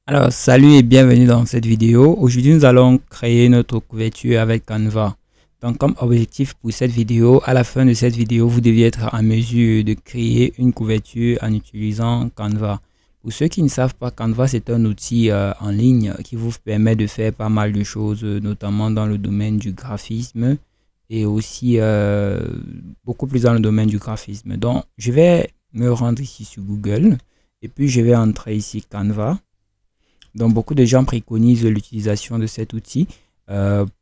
Alors, salut et bienvenue dans cette vidéo. Aujourd'hui, nous allons créer notre couverture avec Canva. Donc, comme objectif pour cette vidéo, à la fin de cette vidéo, vous deviez être en mesure de créer une couverture en utilisant Canva. Pour ceux qui ne savent pas, Canva, c'est un outil en ligne qui vous permet de faire pas mal de choses, notamment dans le domaine du graphisme et aussi beaucoup plus dans le domaine du graphisme. Donc, je vais me rendre ici sur Google et puis je vais entrer ici Canva. Donc, beaucoup de gens préconisent l'utilisation de cet outil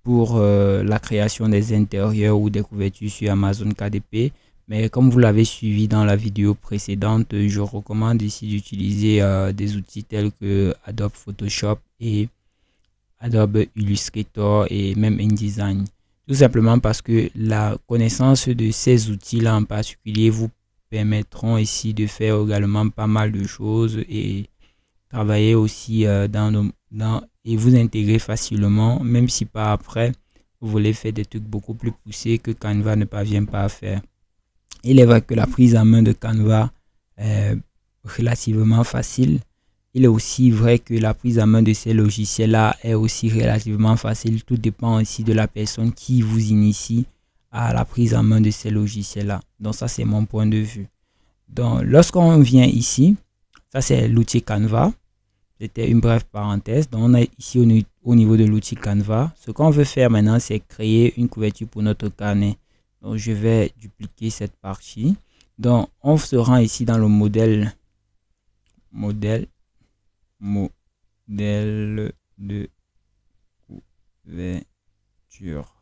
pour la création des intérieurs ou des couvertures sur Amazon KDP. Mais comme vous l'avez suivi dans la vidéo précédente, je recommande ici d'utiliser des outils tels que Adobe Photoshop et Adobe Illustrator et même InDesign. Tout simplement parce que la connaissance de ces outils-là en particulier vous permettront ici de faire également pas mal de choses et travailler aussi et vous intégrer facilement, même si par après, vous voulez faire des trucs beaucoup plus poussés que Canva ne parvient pas à faire. Il est vrai que la prise en main de Canva est relativement facile. Il est aussi vrai que la prise en main de ces logiciels-là est aussi relativement facile. Tout dépend aussi de la personne qui vous initie à la prise en main de ces logiciels-là. Donc ça, c'est mon point de vue. Donc lorsqu'on vient ici, ça c'est l'outil Canva. C'était une brève parenthèse. Donc, on est ici au niveau de l'outil Canva. Ce qu'on veut faire maintenant, c'est créer une couverture pour notre carnet. Donc, je vais dupliquer cette partie. Donc, on se rend ici dans le modèle de couverture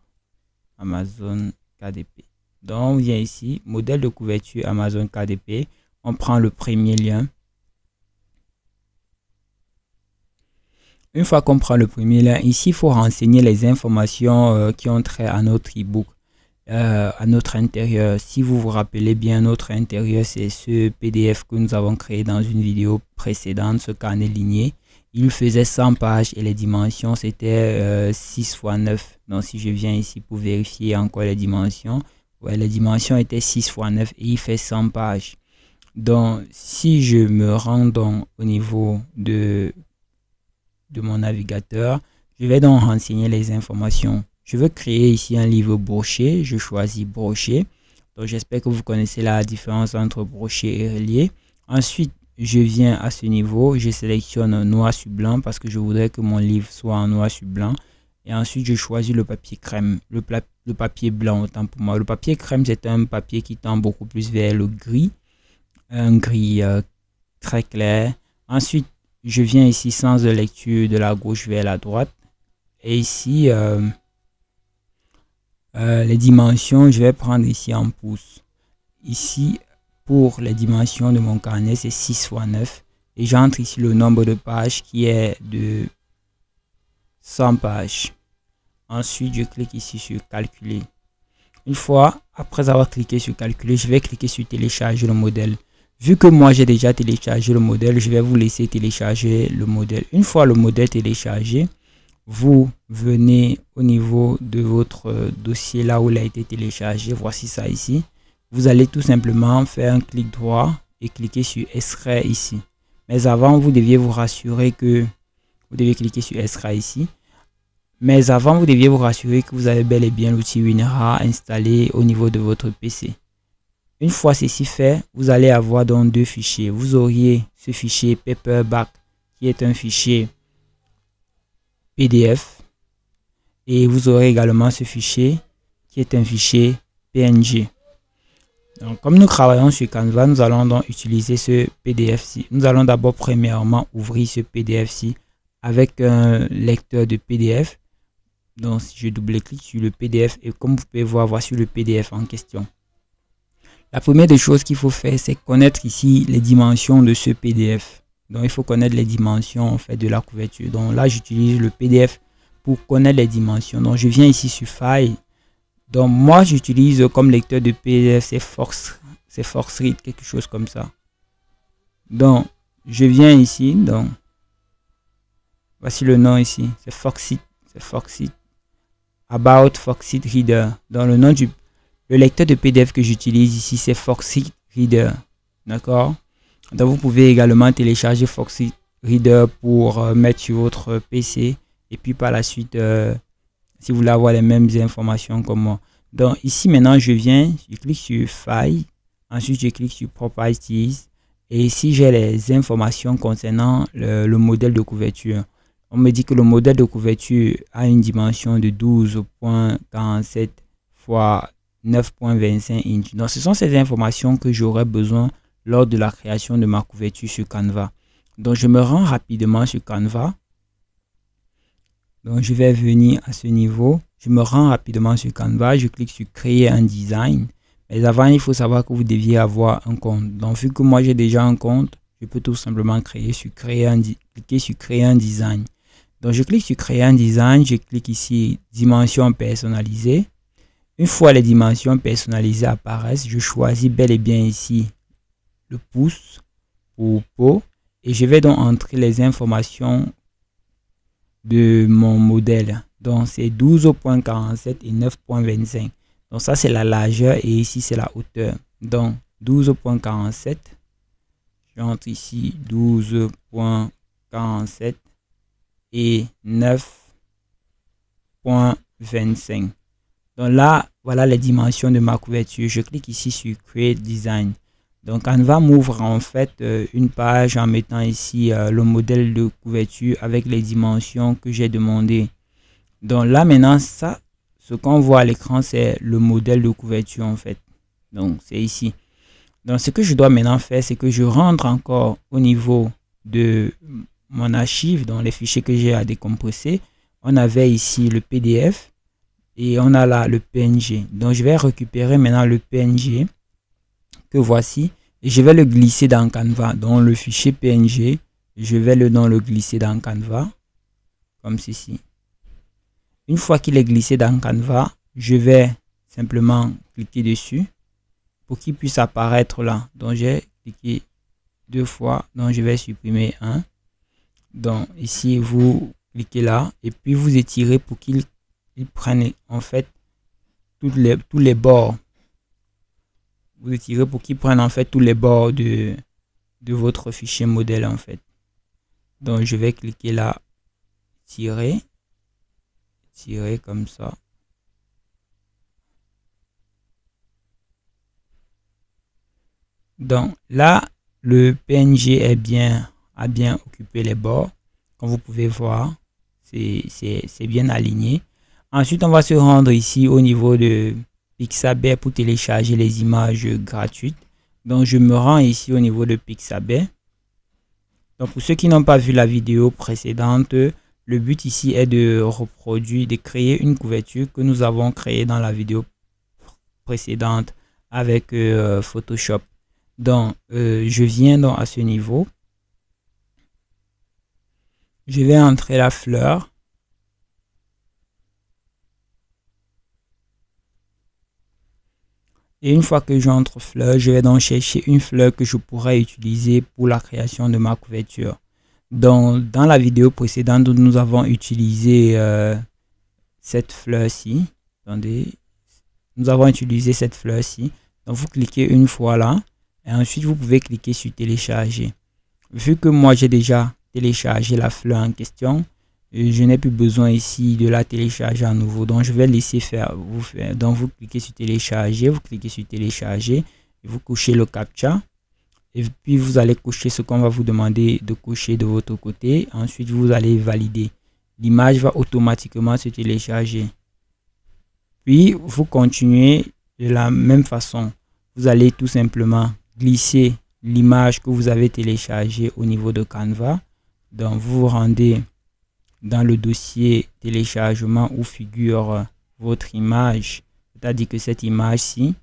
Amazon KDP. Donc, on vient ici, modèle de couverture Amazon KDP. On prend le premier lien. Une fois qu'on prend le premier lien, ici, il faut renseigner les informations qui ont trait à notre e-book, à notre intérieur. Si vous vous rappelez bien, notre intérieur, c'est ce PDF que nous avons créé dans une vidéo précédente, ce carnet ligné. Il faisait 100 pages et les dimensions, c'était 6 x 9. Donc, si je viens ici pour vérifier encore les dimensions, ouais, les dimensions étaient 6 x 9 et il fait 100 pages. Donc, si je me rends donc au niveau de mon navigateur, je vais donc renseigner les informations. Je veux créer ici un livre broché. Je choisis broché. Donc j'espère que vous connaissez la différence entre broché et relié. Ensuite, je viens à ce niveau. Je sélectionne noir sur blanc parce que je voudrais que mon livre soit en noir sur blanc. Et ensuite, je choisis le papier crème. Le papier blanc, autant pour moi. Le papier crème, c'est un papier qui tend beaucoup plus vers le gris. Un gris très clair. Ensuite, je viens ici sens de lecture de la gauche vers la droite. Et ici, les dimensions, je vais prendre ici en pouces. Ici, pour les dimensions de mon carnet, c'est 6 x 9. Et j'entre ici le nombre de pages qui est de 100 pages. Ensuite, je clique ici sur calculer. Une fois, après avoir cliqué sur calculer, je vais cliquer sur télécharger le modèle. Vu que moi j'ai déjà téléchargé le modèle, je vais vous laisser télécharger le modèle. Une fois le modèle téléchargé, vous venez au niveau de votre dossier là où il a été téléchargé. Voici ça ici. Vous allez tout simplement faire un clic droit et cliquer sur extrait ici. Mais avant, vous deviez vous rassurer que vous devez cliquer sur extrait ici. Mais avant, vous deviez vous rassurer que vous avez bel et bien l'outil WinRAR installé au niveau de votre PC. Une fois ceci fait, vous allez avoir donc deux fichiers. Vous auriez ce fichier Paperback qui est un fichier PDF et vous aurez également ce fichier qui est un fichier PNG. Donc, comme nous travaillons sur Canva, nous allons donc utiliser ce PDF-ci. Nous allons d'abord premièrement ouvrir ce PDF-ci avec un lecteur de PDF. Donc, si je double-clique sur le PDF et comme vous pouvez voir, voici le PDF en question. La première des choses qu'il faut faire, c'est connaître ici les dimensions de ce PDF. Donc, il faut connaître les dimensions en fait de la couverture. Donc là, j'utilise le PDF pour connaître les dimensions. Donc, je viens ici sur File. Donc, moi, j'utilise comme lecteur de PDF, c'est ForceRead, quelque chose comme ça. Donc, je viens ici. Donc, voici le nom ici. C'est ForceRead. About ForceRead Reader. Donc, le nom du lecteur de PDF que j'utilise ici, c'est ForceRead Reader. D'accord? Donc, vous pouvez également télécharger ForceRead Reader pour mettre sur votre PC. Et puis par la suite, si vous voulez avoir les mêmes informations comme moi. Donc ici maintenant, je clique sur File. Ensuite, je clique sur Properties. Et ici, j'ai les informations concernant le modèle de couverture. On me dit que le modèle de couverture a une dimension de 12,47 x 9,25 inches. Donc, ce sont ces informations que j'aurai besoin lors de la création de ma couverture sur Canva. Donc, je me rends rapidement sur Canva. Donc, je vais venir à ce niveau. Je me rends rapidement sur Canva. Je clique sur Créer un design. Mais avant, il faut savoir que vous deviez avoir un compte. Donc, vu que moi, j'ai déjà un compte, je peux tout simplement cliquer sur Créer un design. Donc, je clique sur Créer un design. Je clique ici, Dimensions personnalisées. Une fois les dimensions personnalisées apparaissent, je choisis bel et bien ici le pouce pour peau. Et je vais donc entrer les informations de mon modèle. Donc, c'est 12,47 et 9,25. Donc, ça, c'est la largeur et ici, c'est la hauteur. Donc, 12,47. J'entre ici 12,47 et 9,25. Donc là, voilà les dimensions de ma couverture. Je clique ici sur Create Design. Donc, Canva m'ouvre en fait une page en mettant ici le modèle de couverture avec les dimensions que j'ai demandé. Donc là, maintenant, ça, ce qu'on voit à l'écran, c'est le modèle de couverture en fait. Donc, c'est ici. Donc, ce que je dois maintenant faire, c'est que je rentre encore au niveau de mon archive, dans les fichiers que j'ai à décompresser. On avait ici le PDF et on a là le PNG. Donc, je vais récupérer maintenant le PNG que voici et je vais le glisser dans Canva. Dans le fichier PNG, je vais le glisser dans Canva comme ceci. Une fois qu'il est glissé dans Canva, je vais simplement cliquer dessus pour qu'il puisse apparaître là. Donc, j'ai cliqué 2 fois. Donc, je vais supprimer un. Donc, ici, vous cliquez là et puis vous étirez pour qu'il prenne en fait tous les bords. Vous étirez pour qu'il prenne en fait tous les bords de votre fichier modèle en fait. Donc, je vais cliquer là, tirer comme ça. Donc là, le PNG a bien occupé les bords. Comme vous pouvez voir, c'est bien aligné. Ensuite, on va se rendre ici au niveau de Pixabay pour télécharger les images gratuites. Donc, je me rends ici au niveau de Pixabay. Donc, pour ceux qui n'ont pas vu la vidéo précédente, le but ici est de créer une couverture que nous avons créée dans la vidéo précédente avec Photoshop. Donc, je viens donc à ce niveau. Je vais entrer la fleur. Et une fois que j'entre fleur, je vais donc chercher une fleur que je pourrais utiliser pour la création de ma couverture. Donc, dans la vidéo précédente, nous avons utilisé cette fleur-ci. Attendez. Nous avons utilisé cette fleur-ci. Donc, vous cliquez une fois là. Et ensuite, vous pouvez cliquer sur télécharger. Vu que moi, j'ai déjà téléchargé la fleur en question, je n'ai plus besoin ici de la télécharger à nouveau. Donc, je vais laisser faire. Donc, vous cliquez sur télécharger. Vous cliquez sur télécharger. Et vous cochez le CAPTCHA. Et puis, vous allez cocher ce qu'on va vous demander de cocher de votre côté. Ensuite, vous allez valider. L'image va automatiquement se télécharger. Puis, vous continuez de la même façon. Vous allez tout simplement glisser l'image que vous avez téléchargée au niveau de Canva. Donc, vous vous rendez dans le dossier téléchargement où figure votre image. C'est-à-dire que cette image-ci,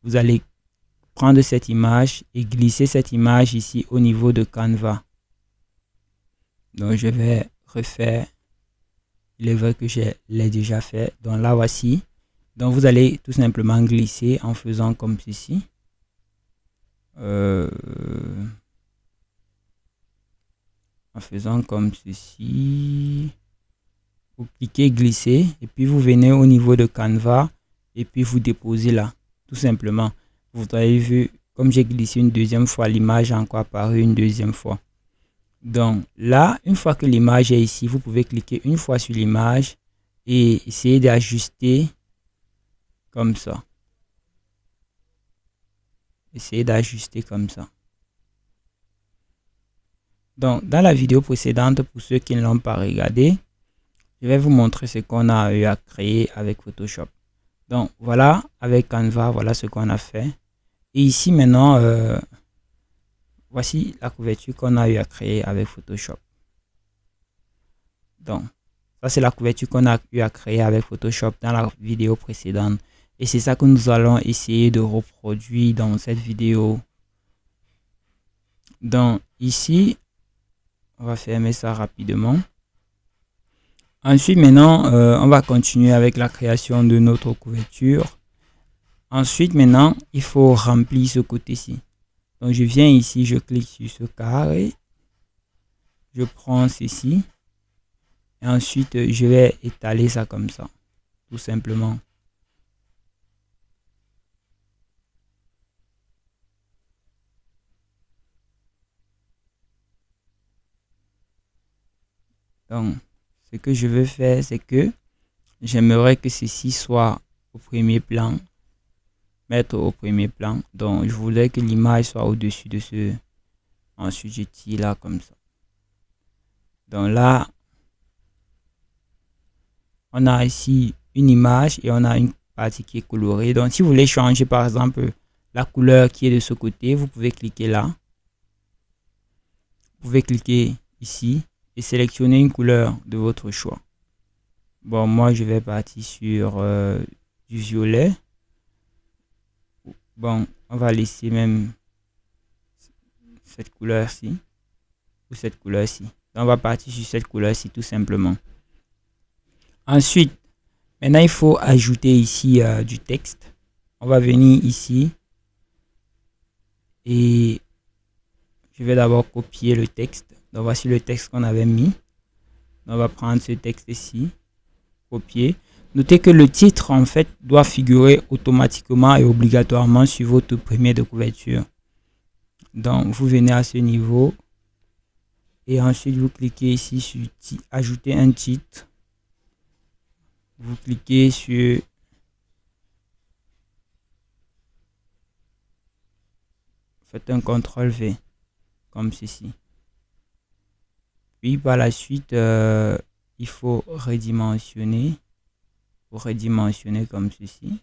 vous allez prendre cette image et glisser cette image ici au niveau de Canva. Donc, je vais refaire. Il est vrai que je l'ai déjà fait. Donc, là, voici. Donc, vous allez tout simplement glisser en faisant comme ceci. En faisant comme ceci. Vous cliquez glisser et puis vous venez au niveau de Canva et puis vous déposez là. Tout simplement. Vous avez vu, comme j'ai glissé une deuxième fois, l'image a encore apparu une deuxième fois. Donc là, une fois que l'image est ici, vous pouvez cliquer une fois sur l'image et essayer d'ajuster comme ça. Essayez d'ajuster comme ça. Donc, dans la vidéo précédente, pour ceux qui ne l'ont pas regardé, je vais vous montrer ce qu'on a eu à créer avec Photoshop. Donc, voilà, avec Canva, voilà ce qu'on a fait. Et ici, maintenant, voici la couverture qu'on a eu à créer avec Photoshop. Donc, ça, c'est la couverture qu'on a eu à créer avec Photoshop dans la vidéo précédente. Et c'est ça que nous allons essayer de reproduire dans cette vidéo. Donc, ici, on va fermer ça rapidement. Ensuite, maintenant, on va continuer avec la création de notre couverture. Ensuite, maintenant, il faut remplir ce côté-ci. Donc, je viens ici, je clique sur ce carré. Je prends ceci. Et ensuite, je vais étaler ça comme ça, tout simplement. Donc, ce que je veux faire, c'est que j'aimerais que ceci soit au premier plan. Mettre au premier plan. Donc, je voudrais que l'image soit au-dessus de ce. Ensuite, je tire là comme ça. Donc là, on a ici une image et on a une partie qui est colorée. Donc, si vous voulez changer, par exemple, la couleur qui est de ce côté, vous pouvez cliquer là. Vous pouvez cliquer ici et sélectionner une couleur de votre choix. Bon, moi, je vais partir sur du violet. Bon, on va laisser même cette couleur-ci ou cette couleur-ci. On va partir sur cette couleur-ci tout simplement. Ensuite, maintenant, il faut ajouter ici du texte. On va venir ici et je vais d'abord copier le texte. Donc, voici le texte qu'on avait mis. On va prendre ce texte ici, copier. Notez que le titre, en fait, doit figurer automatiquement et obligatoirement sur votre premier de couverture. Donc, vous venez à ce niveau et ensuite, vous cliquez ici sur ajouter un titre. Vous cliquez sur faites un CTRL V comme ceci. Puis par la suite, il faut redimensionner. Redimensionner comme ceci.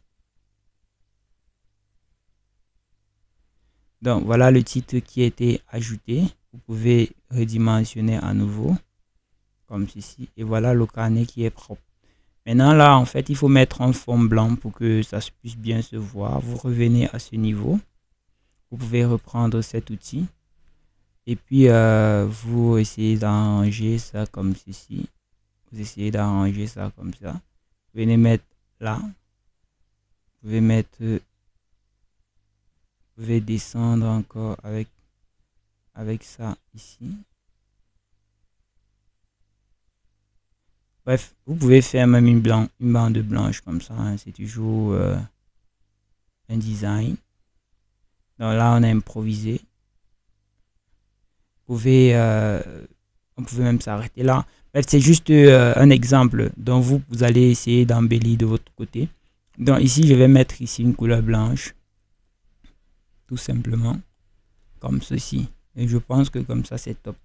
Donc voilà le titre qui a été ajouté. Vous pouvez redimensionner à nouveau comme ceci. Et voilà le carnet qui est propre. Maintenant là, en fait, il faut mettre un fond blanc pour que ça puisse bien se voir. Vous revenez à ce niveau. Vous pouvez reprendre cet outil. Et puis, vous essayez d'arranger ça comme ceci. Vous essayez d'arranger ça comme ça. Vous venez mettre là. Vous pouvez mettre... Vous pouvez descendre encore avec ça ici. Bref, vous pouvez faire même une bande blanche comme ça. Hein. C'est toujours un design. Donc là, on a improvisé. On pouvait même s'arrêter là. Bref, c'est juste un exemple. Donc vous allez essayer d'embellir de votre côté. Donc ici, je vais mettre ici une couleur blanche. Tout simplement. Comme ceci. Et je pense que comme ça, c'est top.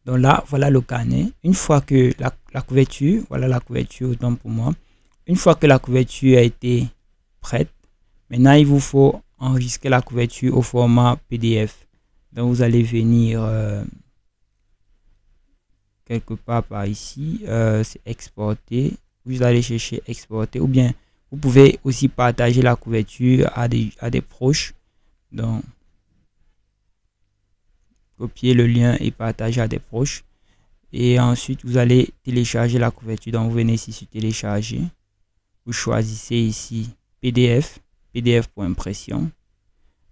Donc là, voilà le carnet. Une fois que la couverture, voilà la couverture, autant pour moi. Une fois que la couverture a été prête, maintenant, il vous faut enregistrer la couverture au format PDF. Donc, vous allez venir quelque part par ici, c'est exporter. Vous allez chercher exporter ou bien vous pouvez aussi partager la couverture à des proches. Donc, copier le lien et partager à des proches. Et ensuite, vous allez télécharger la couverture. Donc, vous venez ici sur télécharger. Vous choisissez ici PDF, PDF pour impression.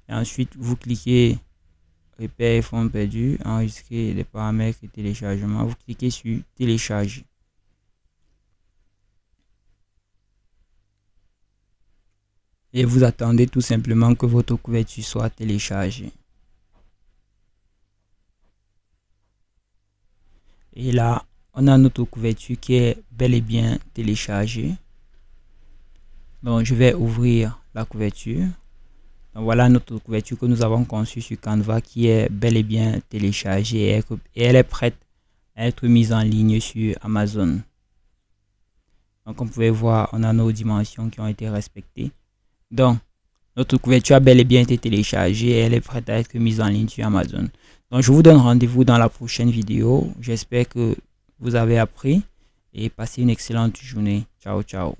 Et ensuite, vous cliquez repère et fond perdu, enregistrer les paramètres et téléchargement. Vous cliquez sur télécharger. Et vous attendez tout simplement que votre couverture soit téléchargée. Et là, on a notre couverture qui est bel et bien téléchargée. Donc, je vais ouvrir la couverture. Donc, voilà notre couverture que nous avons conçue sur Canva qui est bel et bien téléchargée et elle est prête à être mise en ligne sur Amazon. Donc, comme vous pouvez voir, on a nos dimensions qui ont été respectées. Donc, notre couverture a bel et bien été téléchargée et elle est prête à être mise en ligne sur Amazon. Donc, je vous donne rendez-vous dans la prochaine vidéo. J'espère que vous avez appris et passez une excellente journée. Ciao, ciao.